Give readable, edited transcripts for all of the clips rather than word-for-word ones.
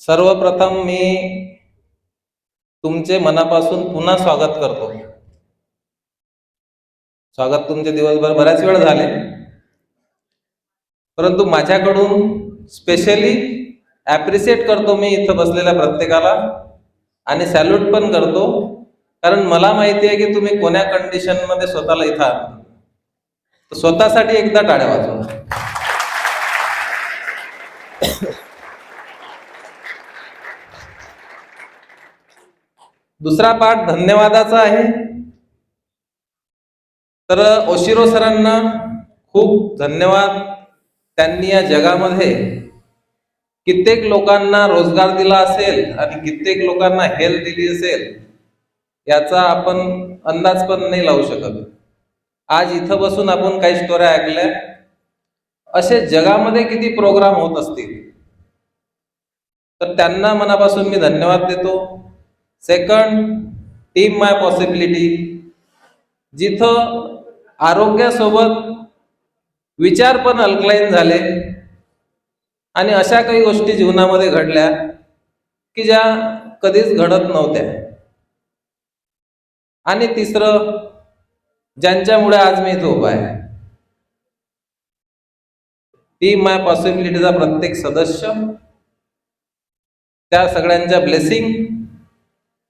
सर्वप्रथम मी तुमचे मनापासून पुन्हा स्वागत करतो. स्वागत तुमचे दिवसभर बऱ्याच वेळ झाले, परंतु माझ्याकडून स्पेशली ॲप्रिशिएट करतो मी इथं बसलेल्या प्रत्येकाला आणि सॅल्यूट पण करतो, कारण मला माहिती आहे की तुम्ही कोण्या कंडिशनमध्ये स्वतःला इथं आणता. तर स्वतःसाठी एकदा टाळ्या वाजवा. दुसरा पाठ धन्यवादाचा आहे. तर ओशिरो सरांना खूप धन्यवाद. त्यांनी या जगामध्ये कित्येक लोकांना रोजगार दिला असेल आणि कित्येक लोकांना हेल्थ दिली असेल, याचा आपण अंदाज पण नाही लावू शकत. आज इथं बसून आपण काही स्टोऱ्या ऐकल्या, असे जगामध्ये किती प्रोग्राम होत असतील, तर त्यांना मनापासून मी धन्यवाद देतो. सेकंड, टीम माय पॉसिबिलिटी, जिथं आरोग्यासोबत विचार पण अल्कलाईन झाले आणि अशा काही गोष्टी जीवनामध्ये घडल्या की ज्या कधीच घडत नव्हत्या. आणि तिसरं, ज्यांच्यामुळे आज मी इथं उभा आहे, टीम माय पॉसिबिलिटीचा प्रत्येक सदस्य, त्या सगळ्यांच्या ब्लेसिंग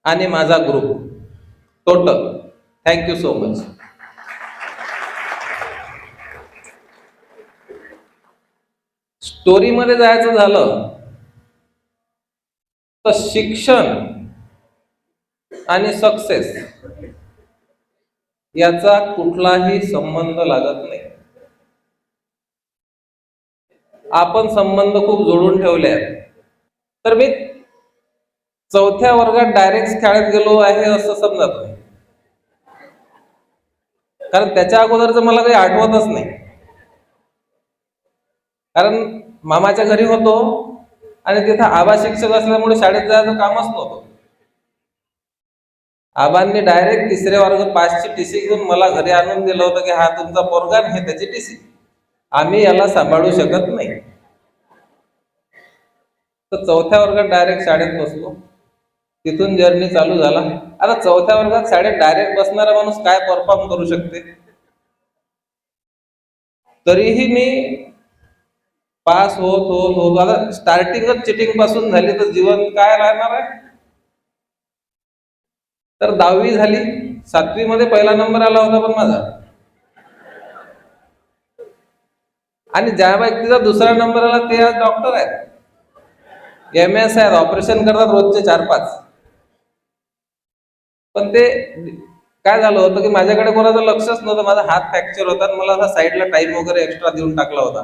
आणि माझा group total. Thank you so much. स्टोरीमध्ये जायचं झालं तर शिक्षण आणि सक्सेस याचा कुठलाही संबंध लागत नाही. आपण संबंध खूप जोडून ठेवले आहेत. तर मी 4थ्या वर्गात डायरेक्ट शाळेत गेलो आहे असं समजा तुम्ही, कारण त्याच्या अगोदरच मला काही आठवतच नाही. कारण मामाच्या घरी होतो आणि तिथं आबा शिक्षक असल्यामुळे शाळेत जायचं कामच नव्हतं. आबांनी डायरेक्ट 3रे वर्ग 5ची टीसी घेऊन मला घरी आणून दिलं होतं की हा तुमचा पोरगा हे त्याची टीसी, आम्ही याला सांभाळू शकत नाही. तर 4थ्या वर्गात डायरेक्ट शाळेत बसलो. तिथून जर्नी चालू झाला. आता 4थ्या वर्गात शाळेत डायरेक्ट बसणारा माणूस काय परफॉर्म करू शकते. तरीही मी पास होत होत होत आता स्टार्टिंगच चिटिंग पासून झाली तर जीवन काय राहणार आहे. तर 10वी झाली. 7वी मध्ये पहिला नंबर आला होता पण माझा, आणि ज्या व्यक्तीचा दुसरा नंबर आला ते आज डॉक्टर आहेत, MS आहेत, ऑपरेशन करतात रोजचे 4-5. पण ते काय झालं होतं की माझ्याकडे कोणाचं लक्षच नव्हतं. माझा हात फ्रॅक्चर होता आणि मला असा साईडला टाइम वगैरे एक्स्ट्रा देऊन टाकला होता.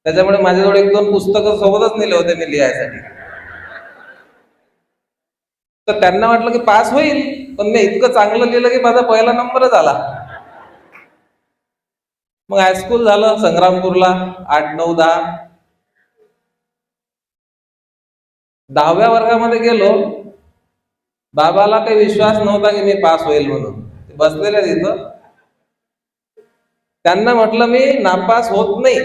त्याच्यामुळे माझ्याजवळ 1-2 पुस्तकं सोबतच नेले होते मी लिहायसाठी. तर त्यांना वाटलं की पास होईल, पण मी इतकं चांगलं लिहिलं की माझा पहिला नंबरच आला. मग हायस्कूल झालं संग्रामपूरला 8, 9, 10. 10व्या वर्गामध्ये गेलो. बाबाला काही विश्वास नव्हता की मी पास होईल म्हणून. ते बसलेले तिथं. त्यांना म्हटलं मी नापास होत नाही.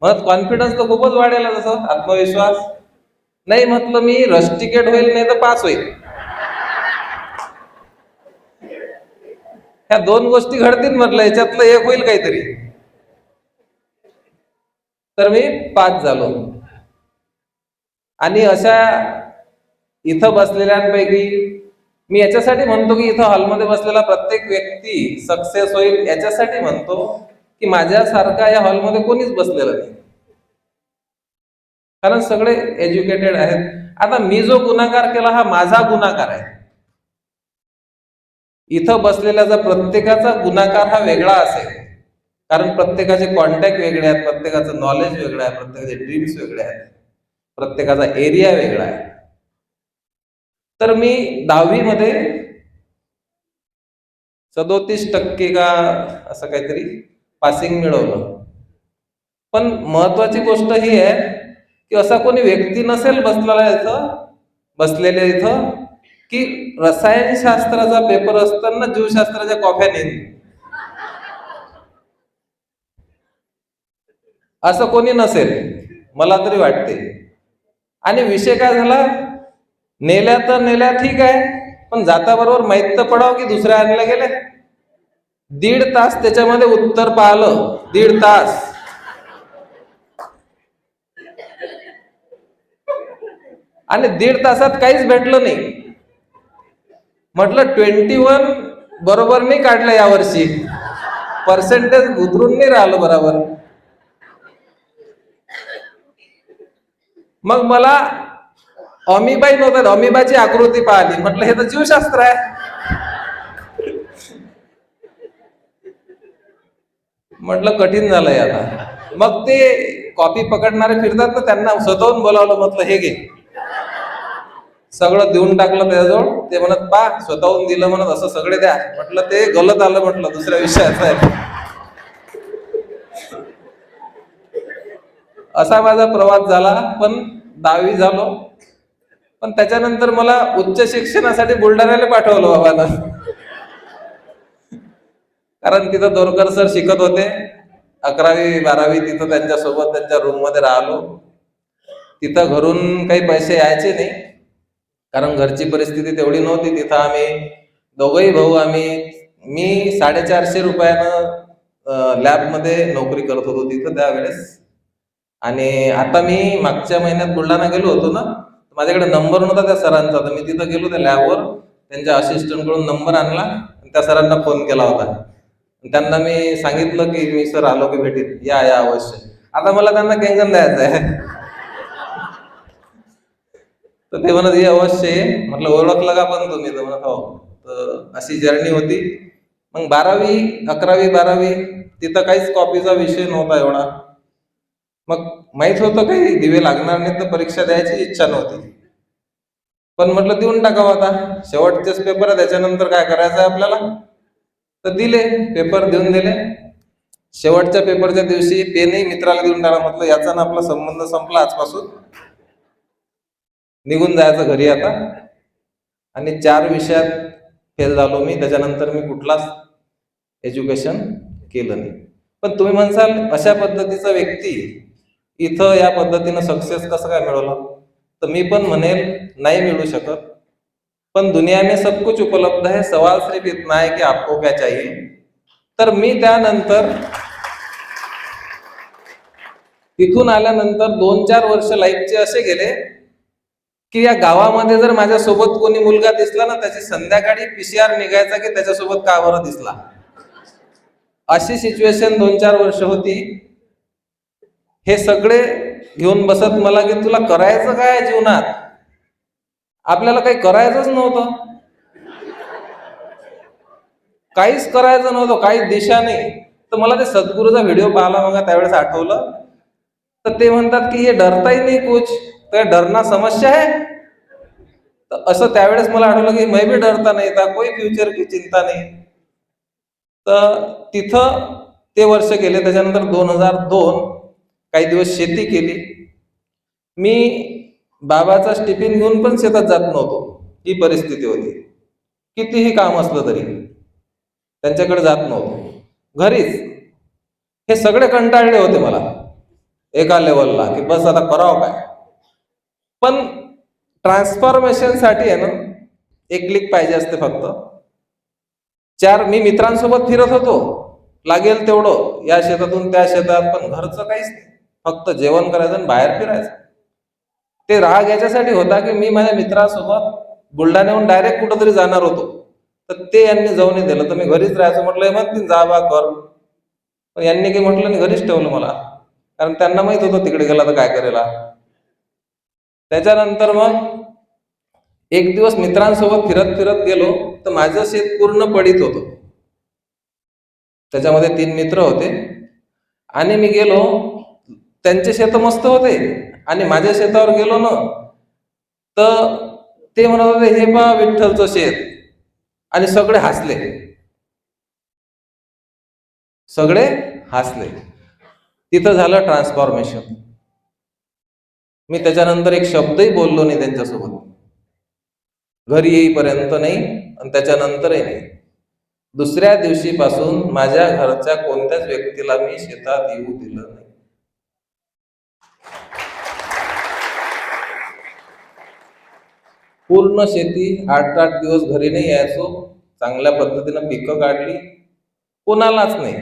मग कॉन्फिडन्स तर खूपच वाढेल, जसं आत्मविश्वास. नाही म्हटलं मी रस्टिकेट होईल, नाही तर पास होईल. ह्या 2 गोष्टी घडतील म्हटलं, याच्यातलं एक होईल काहीतरी. तर मी पास झालो. आणि अशा इथं बसलेल्यांपैकी मी याच्यासाठी म्हणतो की इथं हॉलमध्ये बसलेला प्रत्येक व्यक्ती सक्सेस होईल, याच्यासाठी म्हणतो की माझ्यासारखा या हॉलमध्ये कोणीच बसलेलं नाही, कारण सगळे एज्युकेटेड आहेत. आता मी जो गुन्हागार केला हा माझा गुन्हागार आहे. इथं बसलेल्याचा प्रत्येकाचा गुन्हागार हा वेगळा असेल, कारण प्रत्येकाचे कॉन्टॅक्ट वेगळे आहेत, प्रत्येकाचं नॉलेज वेगळं आहे, प्रत्येकाचे ड्रीम्स वेगळे आहेत, प्रत्येकाचा एरिया वेगळा आहे. तर मी 10वी मध्ये 37% का असं काहीतरी पासिंग मिळवलं. पण महत्वाची गोष्ट ही आहे की असा कोणी व्यक्ती नसेल बसलेले इथं की रसायनशास्त्राचा पेपर असताना जीवशास्त्राच्या कॉप्या नेईल, असं कोणी नसेल मला तरी वाटते. आणि विषय काय झाला, नेल्या तर नेल्या ठीक आहे, पण जाता बरोबर माहित तर पडाव की दुसऱ्या आणल्या गेल्या. 1.5 तास त्याच्यामध्ये उत्तर पाहिलं, 1.5 तास. आणि 1.5 तासात काहीच भेटलं नाही. म्हटलं 21 बरोबर नाही काढलं यावर्षी, पर्सेंटेज उतरून नाही राहिलं बरोबर. मग मला अमिबाई नव्हतं, अमिबाची आकृती पाहिली. म्हटलं हे तर जीवशास्त्र आहे. म्हटलं कठीण झालंय आता. मग ते कॉपी पकडणारे फिरतात ना, त्यांना स्वतःहून बोलावलं. म्हटलं हे घे, सगळं देऊन टाकलं त्याजवळ. ते म्हणत पा स्वतःहून दिलं म्हणत, असं सगळे द्या. म्हटलं ते गलत आलं, म्हटलं दुसऱ्या विषयाचं आहे. असा माझा प्रवास झाला. पण 10वी झालो. पण त्याच्यानंतर मला उच्च शिक्षणासाठी बुलढाण्याला पाठवलं बाबानं. कारण तिथं दोरकर सर शिकत होते. 11वी 12वी तिथं त्यांच्यासोबत त्यांच्या रूम मध्ये राहिलो. तिथं घरून काही पैसे यायचे नाही, कारण घरची परिस्थिती तेवढी नव्हती. तिथं आम्ही दोघंही भाऊ, मी 450 रुपयानं लॅबमध्ये नोकरी करत होतो तिथं त्यावेळेस. आणि आता मी मागच्या महिन्यात बुलढाणा गेलो होतो ना, माझ्याकडे नंबर नव्हता त्या सरांचा. तर मी तिथं गेलो त्या लॅबवर, त्यांच्या असिस्टंट कडून नंबर आणला आणि त्या सरांना फोन केला होता. त्यांना मी सांगितलं की मी सर आलो की भेटीत या अवश्य. आता मला त्यांना केंगन द्यायचं आहे. तर ते म्हणत ये अवश्य ये. म्हटलं ओळखलं का पण तुम्ही? तर म्हणत हो. तर अशी जर्नी होती. मग 11वी 12वी तिथं काहीच कॉपीचा विषय नव्हता एवढा. मग माहित होतं काही दिवे लागणार नाही, तर परीक्षा द्यायची इच्छा नव्हती. पण म्हटलं देऊन टाकावं आता, शेवटचेच पेपर आहे, त्याच्यानंतर काय करायचं आहे आपल्याला. तर दिले, पेपर देऊन दिले. शेवटच्या पेपरच्या दिवशी पेनही मित्राला देऊन टाकला. म्हटलं याचा ना आपला संबंध संपला, आजपासून निघून जायचं घरी आता. आणि 4 विषयात फेल झालो मी. त्याच्यानंतर मी कुठलाच एज्युकेशन केलं नाही. पण तुम्ही म्हणसाल अशा पद्धतीचा व्यक्ती इथं या पद्धतीनं सक्सेस कसं काय मिळवलं, तर मी पण म्हणेल नाही मिळू शकत. पण दुनिया में सब कुछ उपलब्ध है, सवाल सिर्फ इतना है कि आपको क्या चाहिए. तर मी त्यानंतर तिथून आल्यानंतर 2-4 वर्ष लाईफचे असे गेले की या गावामध्ये जर माझ्यासोबत कोणी मुलगा दिसला ना, त्याची संध्याकाळी PCR निघायचा की त्याच्यासोबत का बरं दिसला. अशी सिच्युएशन 2-4 वर्ष होती. हे सगळे घेऊन बसत मला की तुला करायचं काय जीवनात. आपल्याला काही करायचंच नव्हतं, काहीच करायचं नव्हतं, काही दिशा नाही. तर मला ते सद्गुरूचा व्हिडिओ पाहिला मग त्यावेळेस आठवलं. तर ते म्हणतात की हे डरता ही नाही कुछ, तर डरना समस्या है. तर असं त्यावेळेस मला आठवलं की मैं भी डरता नहीं था, कोई फ्युचर की चिंता नहीं. तर तिथं ते वर्ष गेले. त्याच्यानंतर 2002 काही दिवस शेती केली. मी बाबाचा टिफिन घेऊन पण शेतात जात नव्हतो, ही परिस्थिती होती. कितीही काम असलं तरी त्यांच्याकडे जात नव्हतो, घरीच. हे सगळे कंटाळले होते मला एका लेवलला की बस आता करावं काय. पण ट्रान्सफॉर्मेशन साठी आहे ना, एक क्लिक पाहिजे असते फक्त. मी मित्रांसोबत फिरत होतो, लागेल तेवढं या शेतातून त्या शेतात, पण घरचं काहीच नाही. फक्त जेवण करायचं आणि बाहेर फिरायचं. ते राग याच्यासाठी होता की मी माझ्या मित्रासोबत बुलढाण्याहून डायरेक्ट कुठंतरी जाणार होतो, तर ते यांनी जाऊ नाही दिलं. तर मी घरीच राहायचं. म्हटलं म्हणतील जा बा कर, पण यांनी काही म्हटलं नाही, घरीच ठेवलं मला. कारण त्यांना माहित होतं तिकडे गेला तर काय करेला. त्याच्यानंतर मग एक दिवस मित्रांसोबत फिरत फिरत गेलो, तर माझं शेत पूर्ण पडीत होतं. त्याच्यामध्ये 3 मित्र होते आणि मी गेलो. त्यांचे शेत मस्त होते आणि माझ्या शेतावर गेलो ना, तर ते म्हणत होते हे पहा विठ्ठलचं शेत. आणि सगळे हसले, सगळे हसले. तिथं झालं ट्रान्सफॉर्मेशन. मी त्याच्यानंतर एक शब्दही बोललो नाही त्यांच्यासोबत, घरी येईपर्यंत नाही आणि त्याच्यानंतरही नाही. दुसऱ्या दिवशीपासून माझ्या घरच्या कोणत्याच व्यक्तीला मी शेतात येऊ दिलं नाही. पूर्ण शेती 8-8 दिवस घरी नाही यायचो, चांगल्या पद्धतीनं पिकं काढली, कोणालाच नाही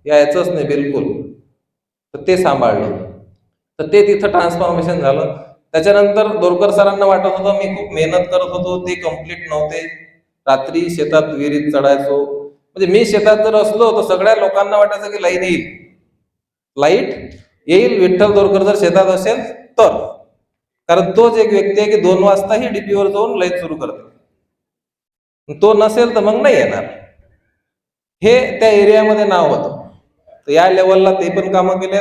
यायचंच नाही बिलकुल. तर ते सांभाळलं. तर ते तिथं ट्रान्सफॉर्मेशन झालं. त्याच्यानंतर दोरकर सरांना वाटत होतं मी खूप मेहनत करत होतो, ते कम्प्लीट नव्हते. रात्री शेतात विहिरीत चढायचो. म्हणजे मी शेतात जर असलो तर सगळ्या लोकांना वाटायचं की लाईन येईल, लाईट येईल विठ्ठल दोरकर जर शेतात असेल तर. कारण तोच एक व्यक्ती आहे की 2 वाजताही डीपीवर जाऊन लाईन सुरू करते. तो नसेल तर मग नाही येणार. हे त्या एरियामध्ये नाव होतं. तर या लेवलला ते पण कामं केले.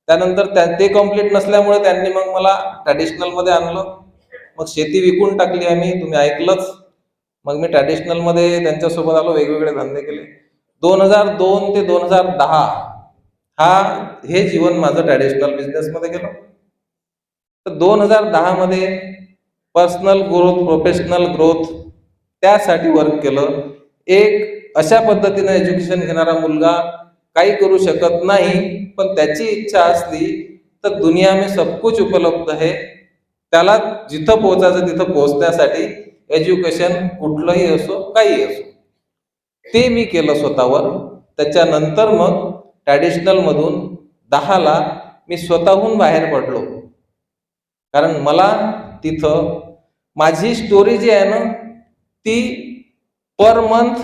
त्यानंतर ते कम्प्लीट नसल्यामुळे त्यांनी मग मला ट्रॅडिशनल मध्ये आणलं. मग शेती विकून टाकली आम्ही, तुम्ही ऐकलंच. मग मी ट्रॅडिशनल मध्ये त्यांच्यासोबत आलो, वेगवेगळे धंदे केले. 2002 ते 2010 हा हे जीवन माझं ट्रॅडिशनल बिझनेस मध्ये गेलं. तर 2010 मध्ये पर्सनल ग्रोथ, प्रोफेशनल ग्रोथ त्यासाठी वर्क केलं. एक अशा पद्धतीने एज्युकेशन घेणारा मुलगा काही करू शकत नाही, पण त्याची इच्छा असली तर दुनिया में सब कुछ उपलब्ध है. त्याला जिथं पोहोचायचं तिथं पोहोचण्यासाठी एज्युकेशन कुठलंही असो, काही असो, ते मी केलं स्वतःवर. त्याच्यानंतर मग ट्रॅडिशनल मधून 10ला मी स्वतःहून बाहेर पडलो. कारण मला तिथं माझी स्टोरी जी आहे ना, ती पर मंथ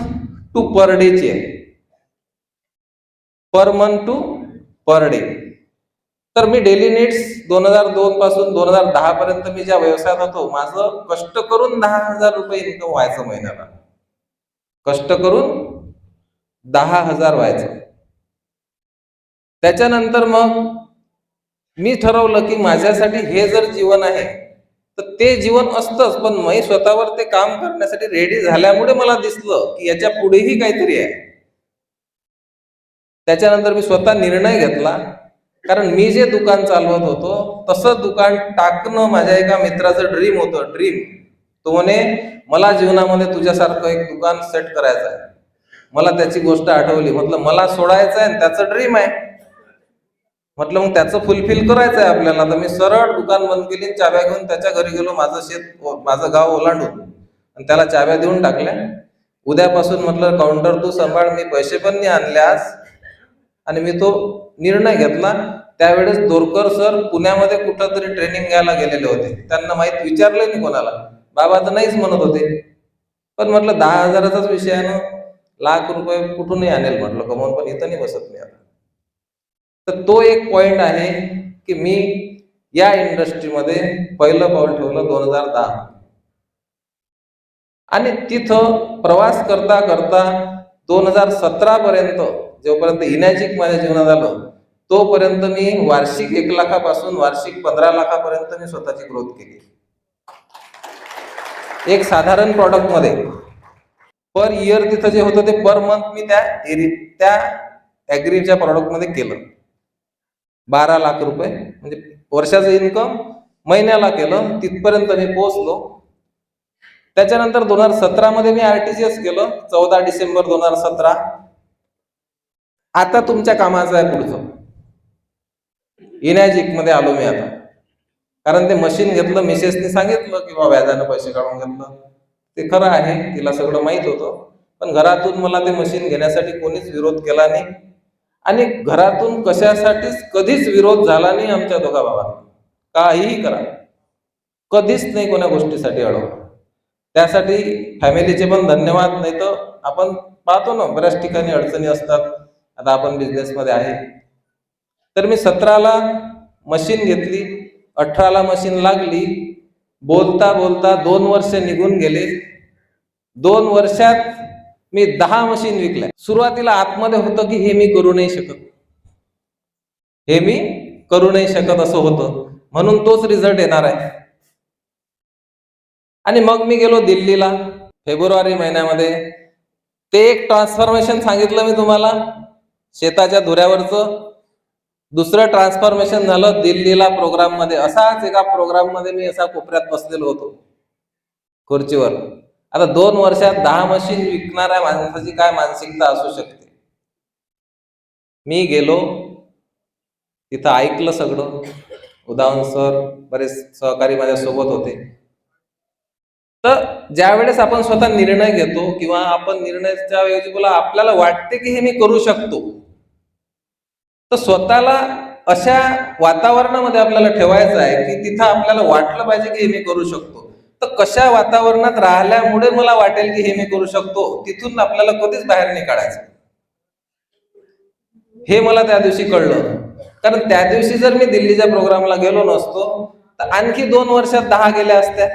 टू पर डेची आहे. Per month to per day. तर मी डेली नीड्स 2002 पासून 2010 पर्यंत मी ज्या व्यवसायात होतो, माझं कष्ट करून 10,000 रुपये इन्कम व्हायचं महिन्याला. कष्ट करून 10,000 व्हायचं. त्याच्यानंतर मग मी ठरवलं की माझ्यासाठी हे जर जीवन आहे तर ते जीवन असतंच, पण मी स्वतःवर ते काम करण्यासाठी रेडी झाल्यामुळे मला दिसलं की याच्या पुढेही काहीतरी आहे. त्याच्यानंतर मी स्वतः निर्णय घेतला. कारण मी जे दुकान चालवत होतो तसं दुकान टाकणं माझ्या एका मित्राचं ड्रीम होतं. ड्रीम. तो म्हणे मला जीवनामध्ये तुझ्यासारखं एक दुकान सेट करायचं आहे. मला त्याची गोष्ट आठवली. म्हटलं मला सोडायचं आहे, त्याचं ड्रीम आहे. म्हटलं मग त्याचं फुलफिल करायचं आहे आपल्याला. तर मी सरळ दुकान बंद केली, चाव्या घेऊन त्याच्या घरी गेलो, माझं शेत माझं गाव ओलांडून, आणि त्याला चाव्या देऊन टाकल्या. उद्यापासून म्हटलं काउंटर तू सांभाळ, मी पैसे पण नाही आणले आज. आणि मी तो निर्णय घेतला. त्यावेळेस दोरकर सर पुण्यामध्ये कुठं तरी ट्रेनिंग घ्यायला गेलेले होते. त्यांना माहित विचारलं नाही कोणाला, बाबा तर नाहीच म्हणत होते. पण म्हटलं 10,000चाच विषय आहे ना, ₹1,00,000 कुठूनही आणेल म्हटलं कमवून, पण इथं नाही बसत मी आता. तर तो एक पॉइंट आहे की मी या इंडस्ट्रीमध्ये पहिलं पाऊल ठेवलं 2010. आणि तिथं प्रवास करता करता 2017 पर्यंत, जोपर्यंत इनॅजिक माझ्या जीवनात आलं, तोपर्यंत मी वार्षिक 1,00,000पासून वार्षिक 15,00,000पर्यंत मी स्वतःची ग्रोथ केली. एक साधारण प्रॉडक्ट मध्ये पर इयर तिथं जे होतं ते पर मंथ मी त्या ऍग्रीच्या प्रॉडक्ट मध्ये केलं. 12,00,000 रुपये म्हणजे वर्षाचं इन्कम महिन्याला केलं. तिथपर्यंत मी पोहोचलो. त्याच्यानंतर 2017 मध्ये मी आरटीजीएस केलं, 14 डिसेंबर 2017. आता तुमच्या कामाचं आहे पुढचं. इनॅजिक मध्ये आलो मी आता. कारण ते मशीन घेतलं, मिसेसने सांगितलं की बाबा व्याजानं पैसे काढून घेतलं. ते खरं आहे, तिला सगळं माहित होतं. पण घरातून मला ते मशीन घेण्यासाठी कोणीच विरोध केला नाही. आणि घरातून कशासाठीच कधीच विरोध झाला नाही आमच्या दोघा भावांना. काहीही करा, कधीच नाही कोणा गोष्टीसाठी अडवलं. त्यासाठी फॅमिलीचे पण धन्यवाद. नाही तर आपण पाहतो ना, बऱ्याच ठिकाणी अडचणी असतात. आता आपण बिझनेसमध्ये आहे. तर मी 17ला मशीन घेतली, 18ला मशीन लागली. बोलता बोलता 2 वर्ष निघून गेले. 2 वर्षात मी 10 मशीन विकल्या. सुरुवातीला आतमध्ये होतं की हे मी करू नाही शकत, हे मी करू नाही शकत असं होतं, म्हणून तोच रिझल्ट येणार आहे. आणि मग मी गेलो दिल्लीला फेब्रुवारी महिन्यामध्ये. ते एक ट्रान्सफॉर्मेशन सांगितलं मी तुम्हाला शेताच्या धुऱ्यावरचं. दुसरं ट्रान्सफॉर्मेशन झालं दिल्लीला प्रोग्राम मध्ये. असाच एका प्रोग्राम मध्ये मी असा कोपऱ्यात बसलेलो होतो खुर्चीवर. आता 2 वर्षात 10 मशीन विकणाऱ्या माणसाची काय मानसिकता असू शकते. मी गेलो तिथं, ऐकलं सगळं. उदाहरण सर, बरेच सहकारी माझ्या सोबत होते. तर ज्या वेळेस आपण स्वतः निर्णय घेतो किंवा आपण निर्णयाच्या ऐवजी आपल्याला वाटते की हे मी करू शकतो, तर स्वतःला अशा वातावरणामध्ये आपल्याला ठेवायचं आहे की तिथं आपल्याला वाटलं पाहिजे की हे मी करू शकतो. तर कशा वातावरणात राहिल्यामुळे मला वाटेल की हे मी करू शकतो, तिथून आपल्याला कधीच बाहेर नाही काढायचं. हे मला त्या दिवशी कळलं. कारण त्या दिवशी जर मी दिल्लीच्या प्रोग्रामला गेलो नसतो, तर आणखी 2 वर्षात 10 गेल्या असत्या.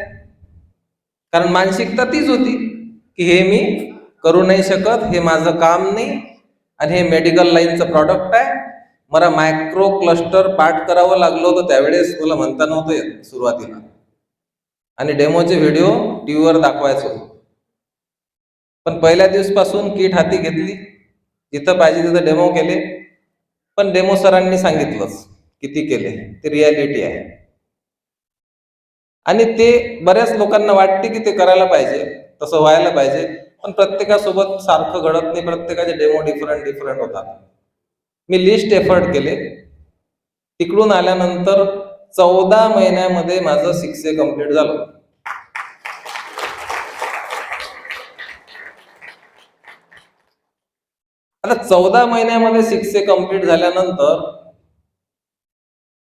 कारण मानसिकता तीच होती की हे मी करू नाही शकत, हे माझं काम नाही, आणि हे मेडिकल लाईनचं प्रॉडक्ट आहे. मला मायक्रो क्लस्टर पाठ करावं लागलं होतं त्यावेळेस, मला म्हणता नव्हतं येत सुरुवातीला, आणि डेमोचे व्हिडिओ टीव्हीवर दाखवायचो. पण पहिल्या दिवसपासून किट हाती घेतली, जिथं पाहिजे तिथं डेमो केले. पण डेमो सरांनी सांगितलंच किती केले, ते रियालिटी आहे. आणि ते बऱ्याच लोकांना वाटते की ते करायला पाहिजे, तसं व्हायला पाहिजे, पण प्रत्येकासोबत सारखं घडत नाही. प्रत्येकाचे डेमो डिफरंट होतात. मी लिस्ट एफर्ट केले. तिकडून आल्यानंतर 14 महिन्यामध्ये माझं 6A कम्प्लीट झालं. आता 14 महिन्यामध्ये 6A कम्प्लीट झाल्यानंतर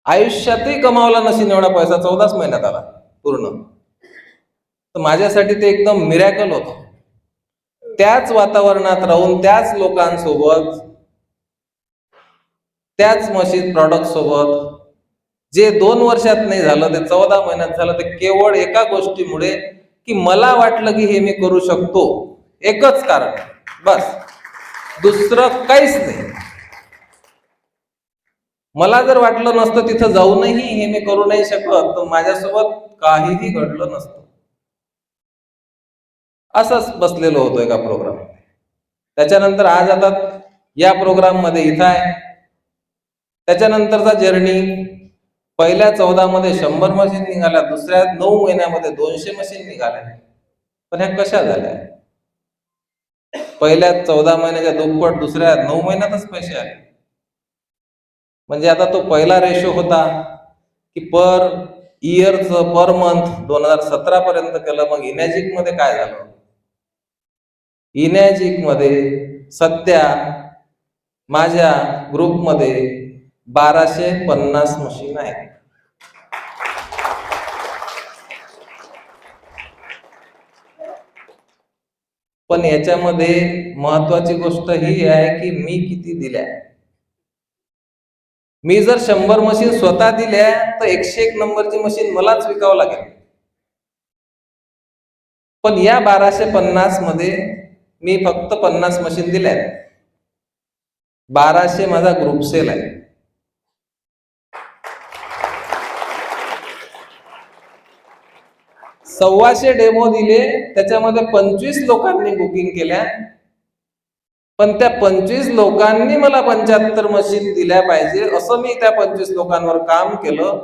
आयुष्यातही कमावला नसेल एवढा पैसा 14च महिन्यात आला पूर्ण. तर माझ्यासाठी ते एकदम मिरॅकल होतं. त्याच वातावरणात राहून, त्याच लोकांसोबत, त्याच मशीन प्रॉडक्ट सोबत, जे 2 वर्षात नाही झालं ते 14 महिन्यात झालं. ते केवळ एका गोष्टीमुळे की मला वाटलं की हे मी करू शकतो. एकच कारण, बस, दुसरं काहीच नाही. मला जर वाटलं नसतं तिथं जाऊनही हे मी करू नाही शकत, तर माझ्यासोबत काहीही घडलं नसतं. असंच बसलेलो होतो एका प्रोग्राम. त्याच्यानंतर आज आता या प्रोग्राम मध्ये इथं आहे. त्याच्यानंतरचा जर्नी, पहिल्या 14 मध्ये 100 मशीन निघाल्या, दुसऱ्या 9 महिन्यामध्ये 200 मशीन निघाल्या. पण ह्या कशा झाल्या? पहिल्या 14 महिन्याच्या दुप्पट दुसऱ्या 9 महिन्यातच पैसे आले. म्हणजे आता तो पहिला रेशो होता की पर इयरचं पर मंथ 2017 पर्यंत केलं. मग इमॅजिक मध्ये काय झालं? इमॅजिक मध्ये सध्या माझ्या ग्रुपमध्ये 1250 मशीन आहेत. पण याच्यामध्ये महत्वाची गोष्ट ही आहे की मी किती दिल्या. मी जर 100 मशीन स्वतः दिल्या तर 101 नंबरची मशीन मलाच विकावं लागेल. पण या 1250 मध्ये मी फक्त 50 मशीन दिल्या. 1200 माझा ग्रुप सेल आहे. सव्वाशे डेमो दिले, त्याच्यामध्ये 25 लोकांनी बुकिंग केल्या. पण त्या 25 लोकांनी मला 75 मशीन दिल्या पाहिजे असं मी त्या 25 लोकांवर काम केलं.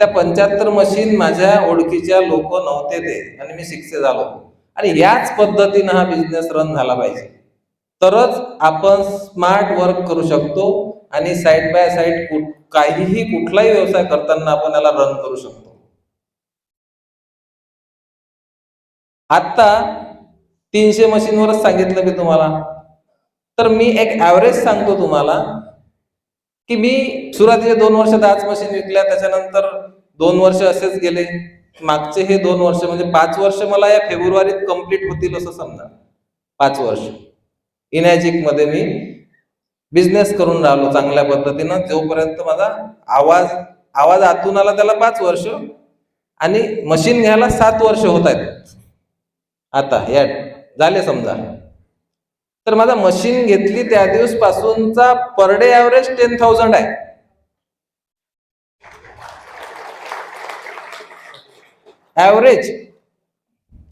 त्या 75 मशीन माझ्या ओळखीच्या लोक नव्हते ते, आणि मी 6A झालो. आणि याच पद्धतीनं हा बिझनेस रन झाला पाहिजे, तरच आपण स्मार्ट वर्क करू शकतो आणि साइड बाय साइड काहीही कुठलाही व्यवसाय करताना आपण याला रन करू शकतो. आता 300 मशीनवरच सांगितलं मी तुम्हाला. तर मी एक ऍव्हरेज सांगतो तुम्हाला की मी सुरुवातीचे 2 वर्ष 10 मशीन विकल्या, त्याच्यानंतर 2 वर्ष असेच गेले. मागचे हे 2 वर्ष म्हणजे 5 वर्ष मला या फेब्रुवारीत कम्प्लीट होतील असं समजा. 5 वर्ष इमॅजिक मध्ये मी बिझनेस करून राहिलो चांगल्या पद्धतीनं. जोपर्यंत माझा आवाज आवाज आतून आला त्याला 5 वर्ष, आणि मशीन घ्यायला 7 वर्ष होत आहेत आता या झाले समजा. तर माझा मशीन घेतली त्या दिवस पासूनचा पर डे ऍव्हरेज 10,000 आहे. ऍव्हरेज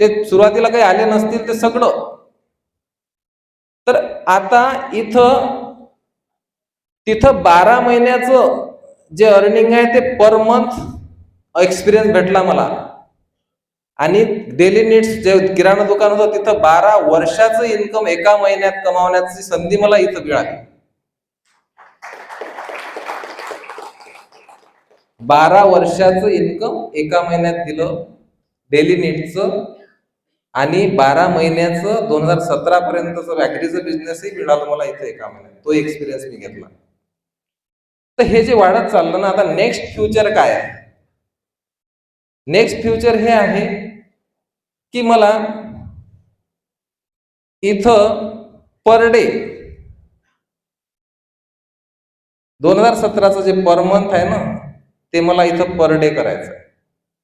ते सुरुवातीला काही आले नसतील ते सगळं. तर आता तिथं 12 महिन्याचं जे अर्निंग आहे ते पर मंथ एक्सपिरियन्स भेटला मला. आणि डेली नीड्स जे किराणा दुकान होतं तिथं 12 वर्षाचं इन्कम एका महिन्यात कमावण्याची संधी मला इथं मिळाली. 12 वर्षाचं इन्कम एका महिन्यात दिलं डेली नीड्सचं. आणि 12 महिन्याचं 2017 पर्यंतचं वॅक्टरीचं बिझनेसही मिळालं मला इथे एका महिन्यात. तो एक्सपिरियन्स मी घेतला. तर हे जे वाढत चाललं ना, आता नेक्स्ट फ्युचर काय आहे? नेक्स्ट फ्युचर हे आहे की मला इथं पर डे 2017चं जे पर मंथ आहे ना, ते मला इथं पर डे करायचं आहे.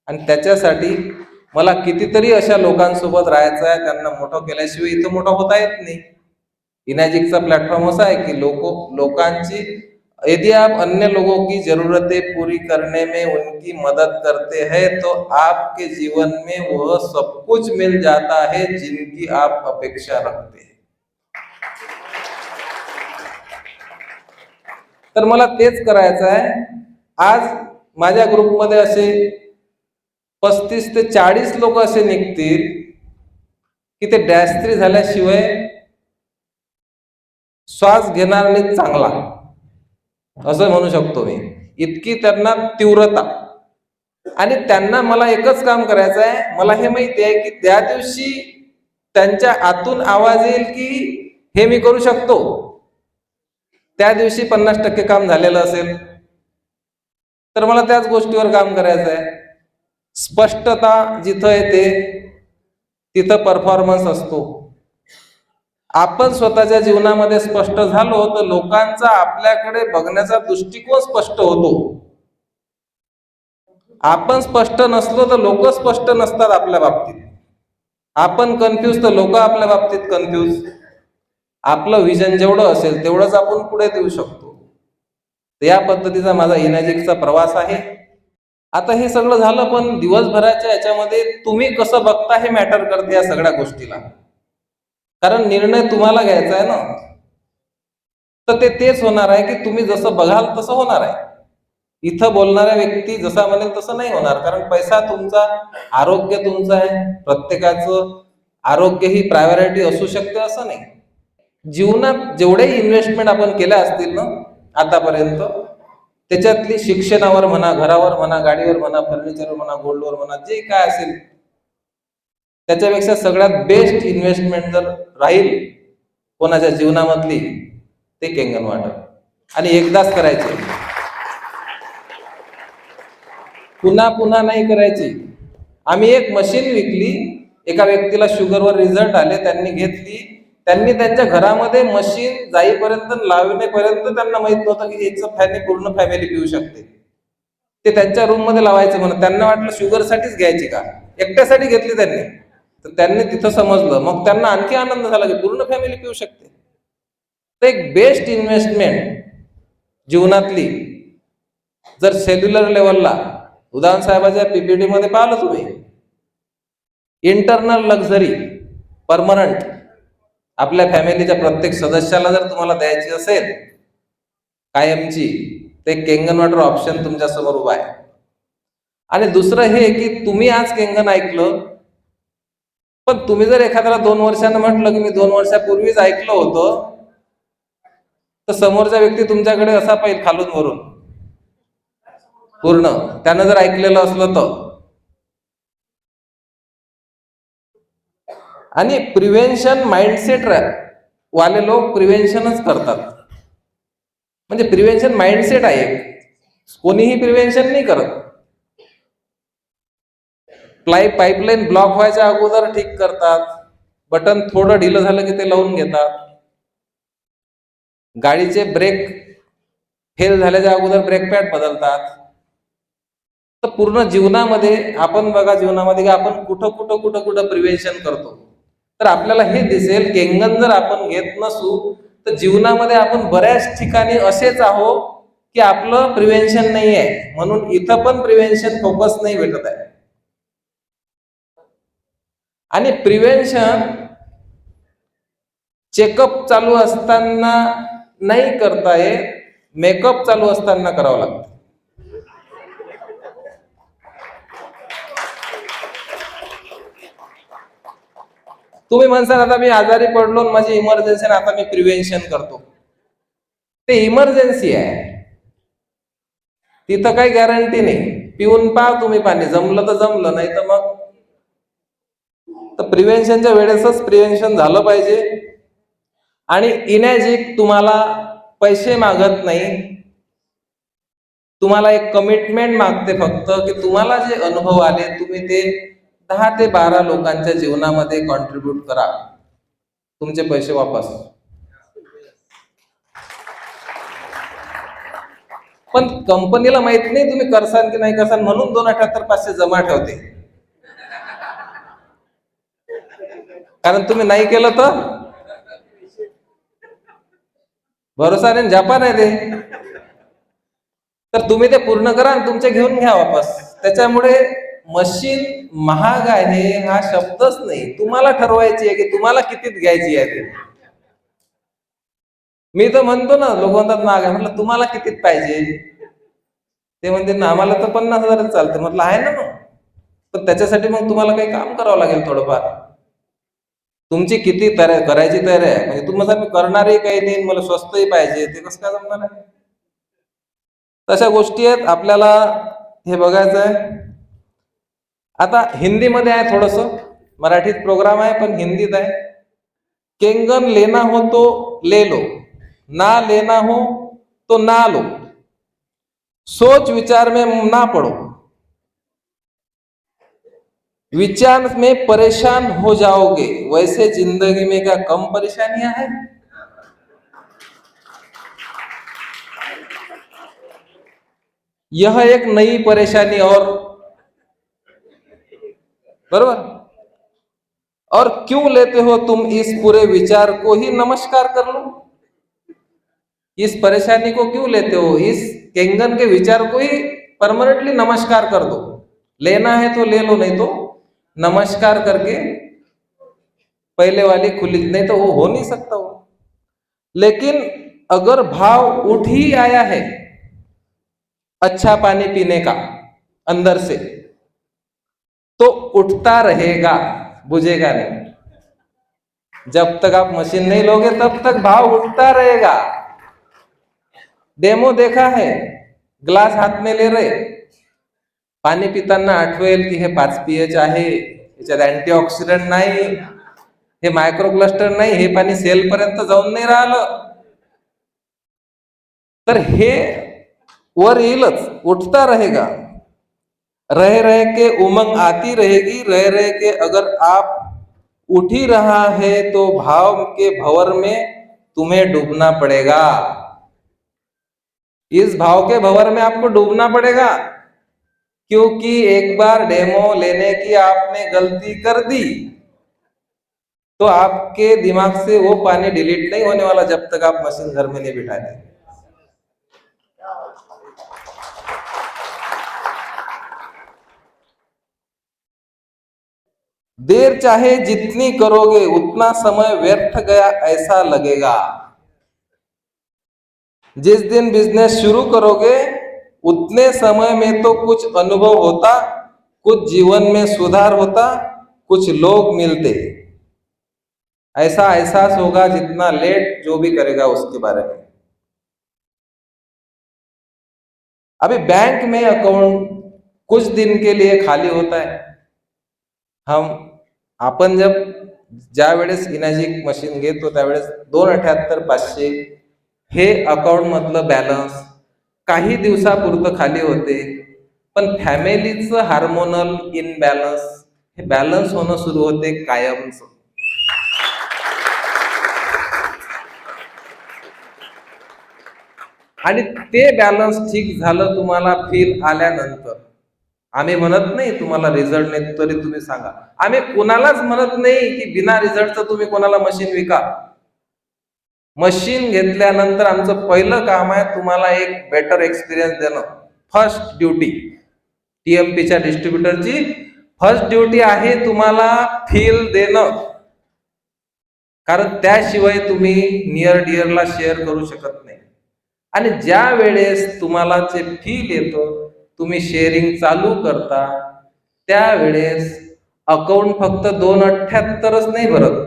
आणि त्याच्यासाठी मला कितीतरी अशा लोकांसोबत राहायचं आहे, त्यांना मोठं केल्याशिवाय इथं मोठं होता येत नाही. इनॅजिकचा प्लॅटफॉर्म असा है कि लोकांची, यदि आप अन्य लोगों की जरूरतें पूरी करने में उनकी मदद करते हैं तो आपके जीवन में वह सब कुछ मिल जाता है जिनकी आप अपेक्षा रखते हैं. तर मला तेच करायचं आहे. आज माझ्या ग्रुपमध्ये असे 35 ते 40 लोक असे निघतील की ते डॅश 3 झाल्याशिवाय श्वास घेणार नाही चांगला, असं म्हणू शकतो मी. इतकी त्यांना तीव्रता. आणि त्यांना मला एकच काम करायचं आहे. मला हे माहिती आहे की त्या दिवशी त्यांच्या आतून आवाज येईल की हे मी करू शकतो, त्या दिवशी 50% काम झालेलं असेल. तर मला त्याच गोष्टीवर काम करायचं आहे. स्पष्टता जिथं येते तिथं परफॉर्मन्स असतो. आपण स्वतःच्या जीवनामध्ये स्पष्ट झालो तर लोकांचा आपल्याकडे बघण्याचा दृष्टिकोन स्पष्ट होतो. आपण स्पष्ट नसलो तर लोक स्पष्ट नसतात आपल्या बाबतीत. आपण कन्फ्यूज तर लोक आपल्या बाबतीत कन्फ्यूज. आपलं विजन जेवढं असेल तेवढंच आपण पुढे देऊ शकतो. या पद्धतीचा माझा इनॅजिकचा प्रवास आहे. आता हे सगळं झालं, पण दिवसभराच्या याच्यामध्ये तुम्ही कसं बघता हे मॅटर करते या सगळ्या गोष्टीला. कारण निर्णय तुम्हाला घ्यायचा आहे ना. तर तेच होणार आहे की तुम्ही जसं बघाल तसं होणार आहे. इथं बोलणाऱ्या व्यक्ती जसा म्हणेल तसं नाही होणार. कारण पैसा तुमचा, आरोग्य तुमचं आहे. प्रत्येकाचं आरोग्य ही प्रायोरिटी असू शकते असं नाही. जीवनात जेवढे इन्व्हेस्टमेंट आपण केल्या असतील ना आतापर्यंत, त्याच्यातली शिक्षणावर म्हणा, घरावर म्हणा, गाडीवर म्हणा, फर्निचरवर म्हणा, गोल्डवर म्हणा, जे काय असेल त्याच्यापेक्षा सगळ्यात बेस्ट इन्व्हेस्टमेंट जर राहील कोणाच्या जीवनामधली, ते केंगन वाटर. आणि एकदाच करायचे, पुन्हा पुन्हा नाही करायची. आम्ही एक मशीन विकली, एका व्यक्तीला शुगरवर रिझल्ट आले, त्यांनी घेतली. त्यांनी त्यांच्या घरामध्ये मशीन जाईपर्यंत, लावण्यापर्यंत त्यांना माहित नव्हतं की याचं फॅने पूर्ण फॅमिली पिऊ शकते. ते त्यांच्या रूम मध्ये लावायचं म्हणून त्यांना वाटलं शुगर साठीच घ्यायची का, एकट्यासाठी घेतली त्यांनी. तर त्यांनी तिथं समजलं, मग त्यांना आणखी आनंद झाला की पूर्ण फॅमिली पिऊ शकते. तर एक बेस्ट इन्व्हेस्टमेंट जीवनातली जर सेल्युलर लेवलला, उदाहरण साहेबाच्या पीपीटी मध्ये पाहिलं तुम्ही, इंटरनल लक्झरी परमनंट आपल्या फॅमिलीच्या प्रत्येक सदस्याला जर तुम्हाला द्यायची असेल कायमची, ते केंगन वॉटर ऑप्शन तुमच्या समोर उभा आहे. आणि दुसरं हे की तुम्ही आज केंगन ऐकलं, पण तुम्ही जर एखाद्याला 2 वर्षांना म्हटलं की मी 2 वर्षापूर्वीच ऐकलं होतं, तर समोरचा व्यक्ती तुमच्याकडे असा पाहिजे खालून वरून पूर्ण, त्यानं जर ऐकलेलं असलं तर. आणि प्रिव्हेन्शन माइंडसेट वाले लोक प्रिव्हेन्शनच करतात. म्हणजे प्रिव्हेन्शन माइंडसेट आहे. कोणीही प्रिव्हेन्शन नाही करत. पाईपलाईन ब्लॉक व्हायच्या अगोदर ठीक करतात, बटन थोडं ढिलं झालं की ते लावून घेतात. गाडीचे ब्रेक फेल झाल्याच्या अगोदर ब्रेक पॅड बदलतात. तर पूर्ण जीवनामध्ये आपण बघा, जीवनामध्ये आपण कुठं प्रिव्हेन्शन करतो. तर आपल्याला हे दिसेल, केंगन जर आपण घेत नसू तर जीवनामध्ये आपण बऱ्याच ठिकाणी असेच आहो की आपलं प्रिव्हेन्शन नाही आहे. म्हणून इथं पण प्रिव्हेन्शन फोकस नाही भेटत आहे. आणि प्रिव्हेन्शन चेकअप चालू असताना नाही करता येत, मेकअप चालू असताना करावं लागतं. तुम्ही म्हणसाल आता मी आजारी पडलो, माझी इमर्जन्सी, आता मी प्रिव्हेन्शन करतो. ते इमर्जन्सी आहे, तिथं काही गॅरंटी नाही. पिऊन पहा तुम्ही पाणी, जमलं तर जमलं, नाही तर मग तर प्रिव्हेन्शनच्या वेळेसच प्रिव्हेन्शन झालं पाहिजे. आणि इनॅजिक तुम्हाला पैसे मागत नाही, तुम्हाला एक कमिटमेंट मागते फक्त, की तुम्हाला जे अनुभव आले तुम्ही ते 10 ते 12 लोकांच्या जीवनामध्ये कॉन्ट्रीब्युट करा, तुमचे पैसे वापस. पण कंपनीला माहित नाही तुम्ही करसान की नाही करसान, म्हणून 278,500 जमा ठेवते. कारण तुम्ही नाही केलं तर भरोसा नाही, जपान आहे ते. तर तुम्ही ते पूर्ण करा आणि तुमचे घेऊन घ्या वापस. त्याच्यामुळे मशीन महाग आहे हा शब्दच नाही, तुम्हाला ठरवायची आहे की तुम्हाला कितीत घ्यायची आहे ते. मी तर म्हणतो ना, लोक म्हणतात महाग आहे, म्हटलं तुम्हाला कितीत पाहिजे. ते म्हणते ना आम्हाला तर 50,000 चालते. म्हटलं आहे ना मग, पण त्याच्यासाठी मग तुम्हाला काही काम करावं लागेल थोडंफार. तुमची किती करायची तयारी आहे, म्हणजे तुम्हाला मी करणारही काही नाही, मला स्वस्तही पाहिजे, ते कसं काय जमणार आहे. तशा गोष्टी आहेत, आपल्याला हे बघायचं आहे. आता हिंदीमध्ये आहे, थोडस मराठीत प्रोग्राम आहे पण हिंदीत आहे. केंगन लेना हो तो ले लो, ना लेना हो तो ना लो, सोच विचार में ना पड़ो, विचार में परेशान हो जाओगे, वैसे जिंदगी में क्या कम परेशानियां हैं. यह एक नई परेशानी और बरोबर. और क्यों लेते हो तुम इस पूरे विचार को ही नमस्कार कर लो. इस परेशानी को क्यों लेते हो, इस केंगन के विचार को ही परमानेंटली नमस्कार कर दो. लेना है तो ले लो, नहीं तो नमस्कार करके पहले वाली खुली, नहीं तो वो हो नहीं सकता वो. लेकिन अगर भाव उठ ही आया है अच्छा पानी पीने का अंदर से, तो उठता रहेगा, बुझेगा नहीं. जब तक आप मशीन नहीं लोगे तब तक भाव उठता रहेगा. डेमो देखा है, ग्लास हात में ले रहे, पाणी पिताना आठवेल की हे 5 pH आहे, याच्यात अँटीऑक्सिडंट नाही, हे मायक्रोक्लस्टर नाही, हे पाणी सेल पर्यंत जाऊन नाही राहिलं, तर हे वर येईलच, उठता रहेगा. रह रह के उमंग आती रहेगी, रह रह के अगर आप उठ ही रहा है तो भाव के भंवर में तुम्हें डूबना पड़ेगा. इस भाव के भंवर में आपको डूबना पड़ेगा, क्योंकि एक बार डेमो लेने की आपने गलती कर दी तो आपके दिमाग से वो पानी डिलीट नहीं होने वाला जब तक आप मशीन घर में नहीं बिठाते. देर चाहे जितनी करोगे उतना समय व्यर्थ गया ऐसा लगेगा. जिस दिन बिजनेस शुरू करोगे उतने समय में तो कुछ अनुभव होता, कुछ जीवन में सुधार होता, कुछ लोग मिलते, ऐसा एहसास होगा जितना लेट जो भी करेगा उसके बारे में. अभी बैंक में अकाउंट कुछ दिन के लिए खाली होता है. आपण जब ज्या वेळेस इनॅजिक मशीन घेतो त्यावेळेस 278,500 हे अकाउंट मधलं बॅलन्स काही दिवसापुरतं खाली होते. पण फॅमिलीचं हार्मोनल इनबॅलन्स हे बॅलन्स होणं सुरू होते कायमच. आणि ते बॅलन्स ठीक झालं तुम्हाला फील आल्यानंतर, आम्ही म्हणत नाही तुम्हाला रिझल्ट नाही तरी तुम्ही सांगा, आम्ही कोणालाच म्हणत नाही की बिना रिझल्टचं तुम्ही कोणाला मशीन विका. मशीन घेतल्यानंतर आमचं पहिलं काम आहे तुम्हाला एक बेटर एक्सपिरियन्स देणं. फर्स्ट ड्युटी टीएमपीच्या डिस्ट्रीब्युटरची फर्स्ट ड्युटी आहे तुम्हाला फील देणं, कारण त्याशिवाय तुम्ही नियर डिअरला शेअर करू शकत नाही. आणि ज्या वेळेस तुम्हाला जे फील येतो तुम्ही शेअरिंग चालू करता त्यावेळेस अकाउंट फक्त 278च नाही भरत,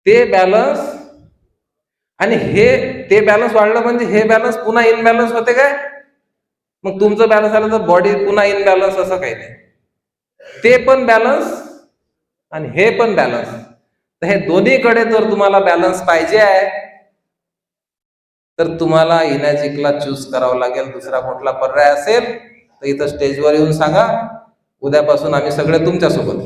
ते बॅलन्स आणि ते बॅलन्स वाढलं म्हणजे हे बॅलन्स पुन्हा इनबॅलन्स होते काय. मग तुमचं बॅलन्स आलं तर बॉडी पुन्हा इनबॅलन्स, असं काही नाही. ते पण बॅलन्स आणि हे पण बॅलन्स. तर हे दोन्हीकडे जर तुम्हाला बॅलन्स पाहिजे आहे तर तुम्हाला इनॅजिकला चूज करावं लागेल. दुसरा कुठला पर्याय असेल तर इथं स्टेजवर येऊन सांगा. उद्यापासून आम्ही सगळे तुमच्या सोबत.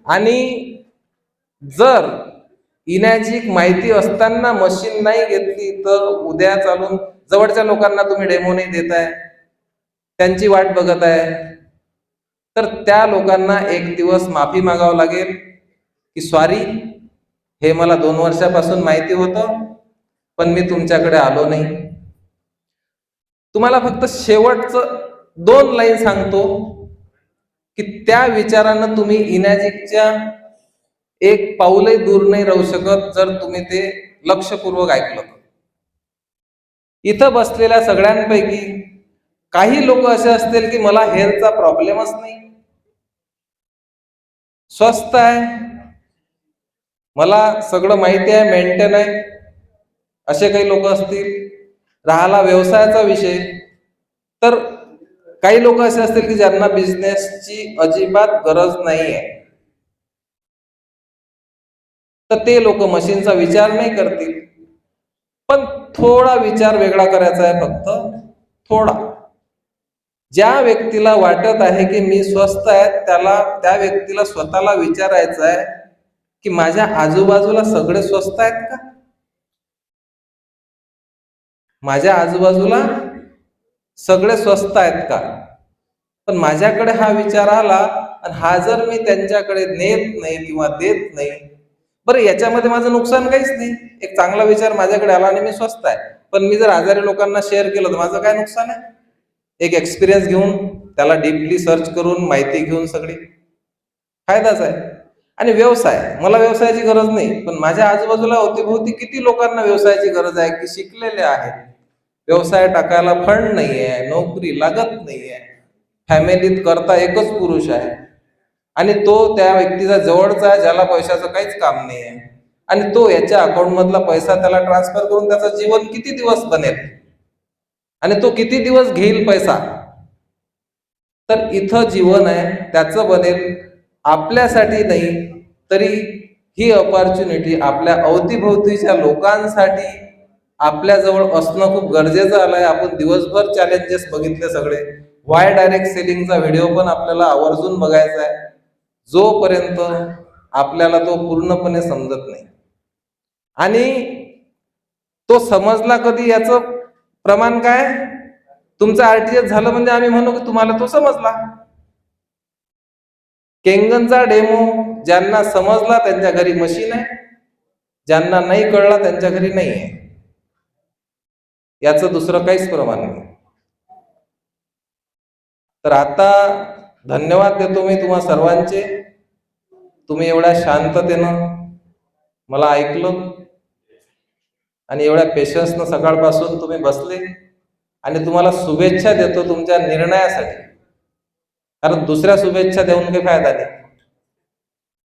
आणि जर इनॅजिक माहिती असताना मशीन नाही घेतली तर उद्या चालून जवळच्या लोकांना तुम्ही डेमो नाही देताय, त्यांची वाट बघत आहे, तर त्या लोकांना एक दिवस माफी मागावं लागेल की सॉरी, हे मला 2 वर्षापासून माहिती होतं पण मी तुमच्याकडे आलो नाही. तुम्हाला फक्त शेवटचं 2 लाईन सांगतो की त्या विचारानं तुम्ही इनॅजिकच्या एक पाऊलही दूर नाही राहू शकत जर तुम्ही ते लक्षपूर्वक ऐकलं. इथं बसलेल्या सगळ्यांपैकी काही लोक असे असतील की मला हेल्थचा प्रॉब्लेमच नाही, स्वस्थ आहे, मला सगळं माहिती आहे, मेंटेन आहे, असे काही लोक असतील. राहिला व्यवसायाचा विषय, तर काही लोक असे असतील की ज्यांना बिझनेसची अजिबात गरज नाही आहे, तर ते लोक मशीनचा विचार नाही करतील. पण थोडा विचार वेगळा करायचा आहे, फक्त थोडा. ज्या व्यक्तीला वाटत आहे की मी स्वस्थ आहे, त्या व्यक्तीला स्वतःला विचारायचं आहे की माझ्या आजूबाजूला सगळे स्वस्थ आहेत का? माझ्या आजूबाजूला सगळे स्वस्थ आहेत का? पण माझ्याकडे हा विचार आला आणि हा जर मी त्यांच्याकडे नेत नाही किंवा देत नाही, बरं याच्यामध्ये माझं नुकसान काहीच नाही. एक चांगला विचार माझ्याकडे आला आणि मी स्वस्त आहे, पण मी जर आजारी लोकांना शेअर केलं तर माझं काय नुकसान आहे? एक एक्सपिरियन्स घेऊन, त्याला डीपली सर्च करून, माहिती घेऊन सगळी फायदाच आहे. आणि व्यवसाय, मला व्यवसायाची गरज नाही, पण माझ्या आजूबाजूला अवतीभोवती किती लोकांना व्यवसायाची गरज आहे की शिकलेले आहेत, व्यवसाय टाकायला फंड नाहीये, नोकरी लागत नाहीये, फॅमिलीत करता एकच पुरुष आहे आणि तो त्या व्यक्तीचा जवळचा आहे ज्याला पैशाचं काहीच काम नाही आहे, आणि तो याच्या अकाउंट मधला पैसा त्याला ट्रान्सफर करून त्याचं जीवन किती दिवस बनेल आणि तो किती दिवस घेईल पैसा. तर इथं जीवन आहे त्याचं बनेल, आपल्यासाठी नाही तरी ही अपॉर्च्युनिटी आपल्या अवतीभोवतीच्या लोकांसाठी आपल्याजवळ असणं खूप गरजेचं आलंय. आपण दिवसभर चॅलेंजेस बघितले सगळे. वाय डायरेक्ट सेलिंगचा व्हिडिओ पण आपल्याला आवर्जून बघायचा आहे, जोपर्यंत आपल्याला तो पूर्णपणे समजत नाही. आणि तो समजला कधी याचं प्रमाण काय? तुमचं आरटीएस झालं म्हणजे आम्ही म्हणू की तुम्हाला तो समजला. केंगनचा डेमो ज्यांना समजला त्यांच्या घरी मशीन आहे, ज्यांना नाही कळला त्यांच्या घरी नाही आहे. याचं दुसरं काहीच प्रमाण नाही. तर आता धन्यवाद देतो मी तुम्हा सर्वांचे. तुम्ही एवढ्या शांततेनं मला ऐकलं आणि एवढ्या पेशन्सनं सकाळपासून तुम्ही बसले, आणि तुम्हाला शुभेच्छा देतो तुमच्या निर्णयासाठी. कारण दुसऱ्या शुभेच्छा देऊन काही फायदा नाही.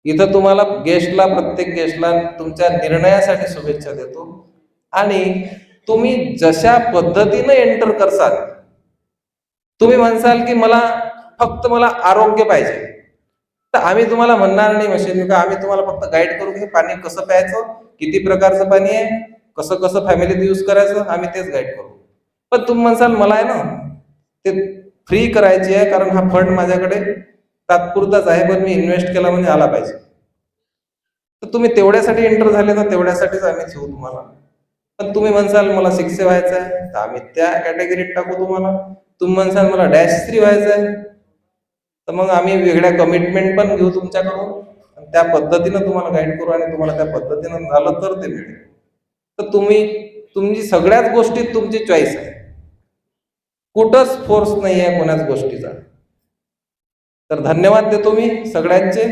इथं तुम्हाला प्रत्येक गेस्टला तुमच्या निर्णयासाठी शुभेच्छा देतो. आणि तुम्ही जशा पद्धतीने एंटर करसाल, तुम्ही म्हणसाल की मला आरोग्य पाहिजे, तर आम्ही तुम्हाला म्हणणार नाही मशीन का, आम्ही तुम्हाला फक्त गाईड करू की पाणी कसं प्यायचं, किती प्रकारचं पाणी आहे, कसं कसं फॅमिलीत यूज करायचं, आम्ही तेच गाईड करू. पण तुम्ही म्हणसाल मला आहे ना ते फ्री करायची आहे, कारण हा फंड माझ्याकडे तात्पुरताच आहे, पण मी इन्व्हेस्ट केला म्हणजे आला पाहिजे. तर तुम्ही तेवढ्यासाठी एंटर झाले तर तेवढ्यासाठीच आम्ही ठेवू तुम्हाला. पण तुम्ही म्हणसाल मला 6A व्हायचं आहे, तर आम्ही त्या कॅटेगरीत टाकू तुम्हाला. तुम्ही म्हणसाल मला -3 व्हायचं आहे, तर मग आम्ही वेगळ्या कमिटमेंट पण घेऊ तुमच्याकडून, त्या पद्धतीनं तुम्हाला गाईड करू आणि तुम्हाला त्या पद्धतीनं झालं तर ते मिळेल. तर तुमची सगळ्याच गोष्टीत तुमची चॉईस आहे, कुठंच फोर्स नाही आहे कोणाच गोष्टीचा. तर धन्यवाद देतो मी सगळ्यांचे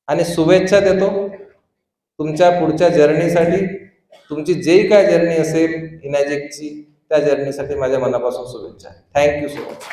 आणि शुभेच्छा देतो तुमच्या पुढच्या जर्नीसाठी. तुमची जे काय जर्नी असेल इनॅजिकची, त्या जर्नीसाठी माझ्या मनापासून शुभेच्छा. Thank you so much.